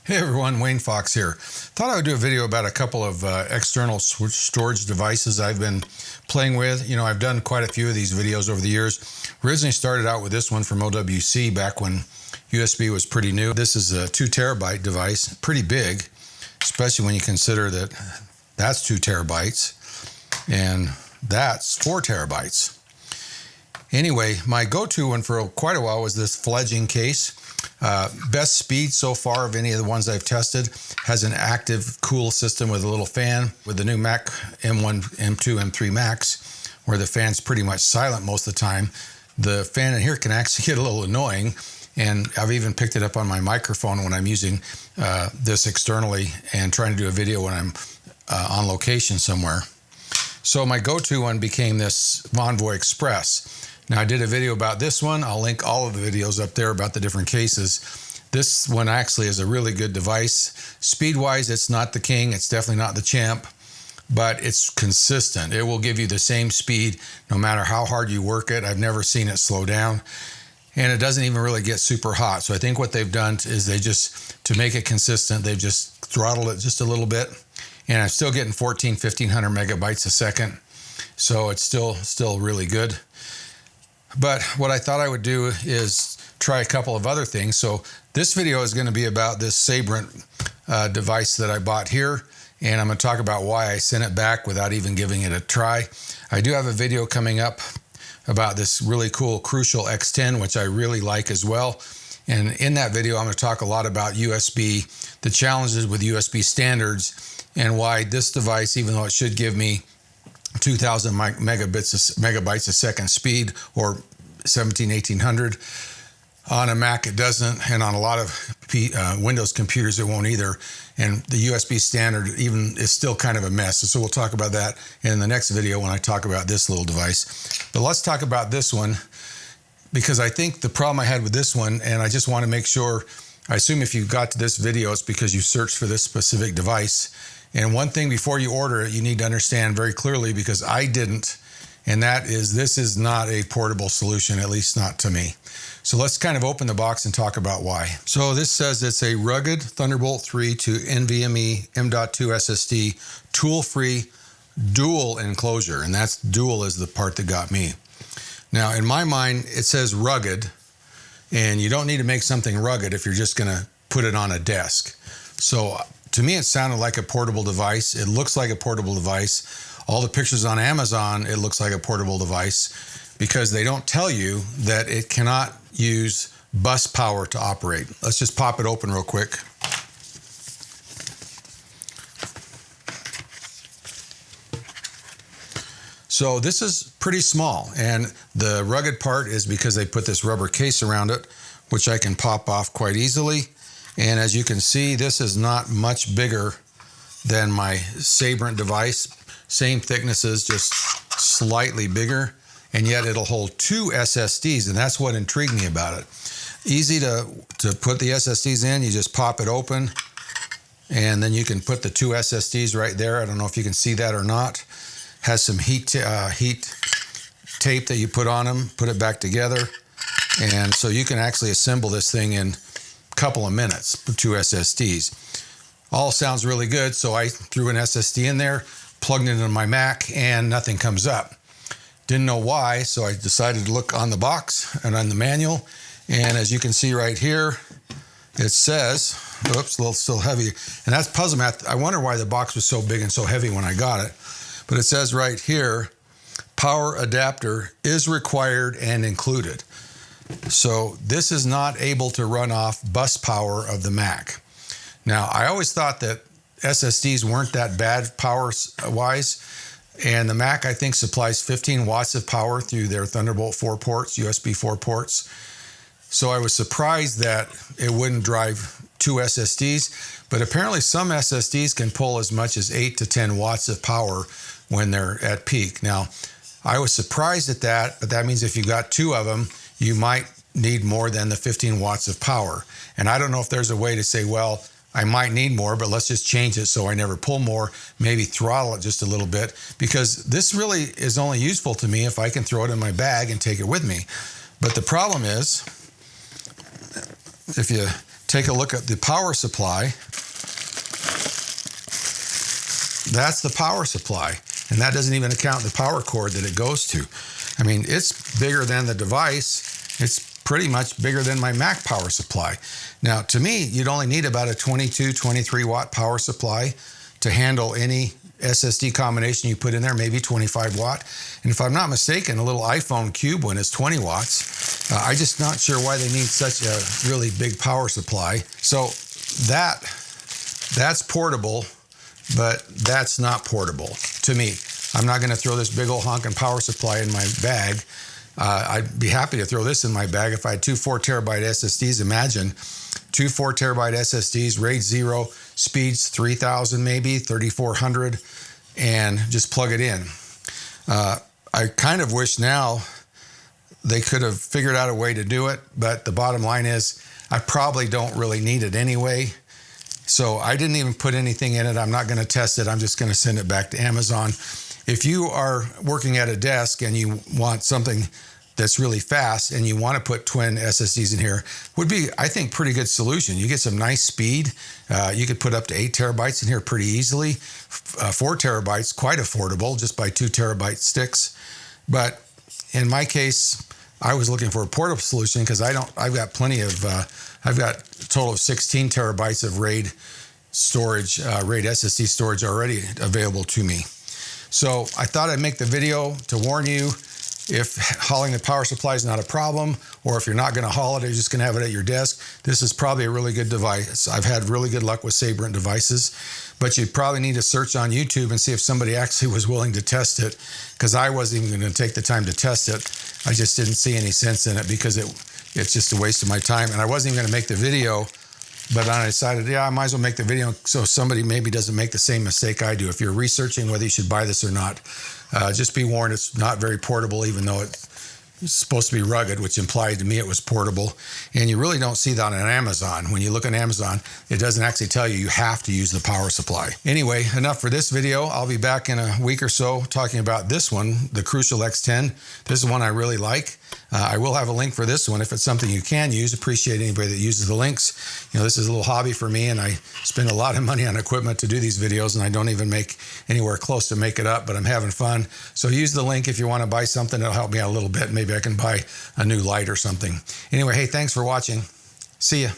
Hey everyone, Wayne Fox here. Thought I would do a video about a couple of external storage devices I've been playing with. You know, I've done quite a few of these videos over the years. Originally started out with this one from OWC back when USB was pretty new. This is a 2 terabyte device, pretty big, especially when you consider that that's 2 terabytes and that's 4 terabytes. Anyway, my go-to one for quite a while was this fledging case. Best speed so far of any of the ones I've tested. Has an active cool system with a little fan. With the new Mac M1, M2, M3 Max, where the fan's pretty much silent most of the time, the fan in here can actually get a little annoying. And I've even picked it up on my microphone when I'm using this externally and trying to do a video when I'm on location somewhere. So my go-to one became this Envoy Express. Now, I did a video about this one. I'll link all of the videos up there about the different cases. This one actually is a really good device. Speed-wise, it's not the king. It's definitely not the champ, but it's consistent. It will give you the same speed no matter how hard you work it. I've never seen it slow down, and it doesn't even really get super hot. So I think what they've done is to make it consistent, they've just throttled it just a little bit, and I'm still getting 1,500 megabytes a second. So it's still really good. But what I thought I would do is try a couple of other things. So this video is going to be about this Sabrent device that I bought here, and I'm going to talk about why I sent it back without even giving it a try. I do have a video coming up about this really cool Crucial X10, which I really like as well. And in that video, I'm going to talk a lot about USB, the challenges with USB standards, and why this device, even though it should give me 2,000 megabytes a second speed, or 1800 on a Mac it doesn't, and on a lot of Windows computers it won't either. And the USB standard even is still kind of a mess. So we'll talk about that in the next video when I talk about this little device. But let's talk about this one, because I think the problem I had with this one, and I just want to make sure, I assume if you got to this video it's because you searched for this specific device. And one thing before you order it, you need to understand very clearly, because I didn't, and that is this is not a portable solution, at least not to me. So let's kind of open the box and talk about why. So this says it's a rugged Thunderbolt 3 to NVMe M.2 SSD, tool-free dual enclosure, and that's dual is the part that got me. Now, in my mind, it says rugged, and you don't need to make something rugged if you're just gonna put it on a desk. So to me, it sounded like a portable device. It looks like a portable device. All the pictures on Amazon, it looks like a portable device, because they don't tell you that it cannot use bus power to operate. Let's just pop it open real quick. So this is pretty small, and the rugged part is because they put this rubber case around it, which I can pop off quite easily. And as you can see, this is not much bigger than my Sabrent device. Same thicknesses, just slightly bigger, and yet it'll hold 2 SSDs, and that's what intrigued me about it. Easy to put the SSDs in. You just pop it open, and then you can put the 2 SSDs right there. I don't know if you can see that or not. Has some heat tape that you put on them, put it back together, and so you can actually assemble this thing in couple of minutes with 2 SSDs. All sounds really good, so I threw an SSD in there, plugged it into my Mac, and nothing comes up. Didn't know why, so I decided to look on the box and on the manual, and as you can see right here, it says, oops, a little still heavy, and that's puzzling me. I wonder why the box was so big and so heavy when I got it, but it says right here, power adapter is required and included. So this is not able to run off bus power of the Mac. Now, I always thought that SSDs weren't that bad power-wise, and the Mac, I think, supplies 15 watts of power through their Thunderbolt 4 ports, USB 4 ports. So I was surprised that it wouldn't drive 2 SSDs, but apparently some SSDs can pull as much as 8 to 10 watts of power when they're at peak. Now, I was surprised at that, but that means if you got 2 of them, you might need more than the 15 watts of power. And I don't know if there's a way to say, well, I might need more, but let's just change it so I never pull more, maybe throttle it just a little bit, because this really is only useful to me if I can throw it in my bag and take it with me. But the problem is, if you take a look at the power supply. That's the power supply. And that doesn't even account the power cord that it goes to. I mean, it's bigger than the device. It's pretty much bigger than my Mac power supply. Now, to me, you'd only need about a 22, 23 watt power supply to handle any SSD combination you put in there, maybe 25 watt. And if I'm not mistaken, a little iPhone Cube one is 20 watts. I'm just not sure why they need such a really big power supply. So that's portable, but that's not portable to me. I'm not going to throw this big old honking power supply in my bag. I'd be happy to throw this in my bag if I had two 4 terabyte SSDs. Imagine two 4 terabyte SSDs, RAID 0, speeds 3,000 maybe, 3,400, and just plug it in. I kind of wish now they could have figured out a way to do it, but the bottom line is I probably don't really need it anyway. So I didn't even put anything in it. I'm not going to test it. I'm just going to send it back to Amazon. If you are working at a desk and you want something that's really fast and you want to put twin SSDs in here, would be, I think, pretty good solution. You get some nice speed. You could put up to 8 terabytes in here pretty easily. 4 terabytes, quite affordable, just by 2 terabyte sticks. But in my case, I was looking for a portable solution because I've got plenty of, I've got a total of 16 terabytes of RAID storage, RAID SSD storage already available to me. So I thought I'd make the video to warn you if hauling the power supply is not a problem, or if you're not going to haul it, you're just going to have it at your desk. This is probably a really good device. I've had really good luck with Sabrent devices, but you probably need to search on YouTube and see if somebody actually was willing to test it, because I wasn't even going to take the time to test it. I just didn't see any sense in it because it's just a waste of my time. And I wasn't even going to make the video, but I decided, yeah, I might as well make the video so somebody maybe doesn't make the same mistake I do. If you're researching whether you should buy this or not, just be warned, it's not very portable, even though it's supposed to be rugged, which implied to me it was portable. And you really don't see that on Amazon. When you look on Amazon, it doesn't actually tell you have to use the power supply. Anyway, enough for this video. I'll be back in a week or so talking about this one, the Crucial X10. This is one I really like. I will have a link for this one if it's something you can use. Appreciate anybody that uses the links. You know, this is a little hobby for me, and I spend a lot of money on equipment to do these videos, and I don't even make anywhere close to make it up, but I'm having fun. So use the link if you want to buy something. It'll help me out a little bit. Maybe I can buy a new light or something. Anyway, hey, thanks for watching. See ya.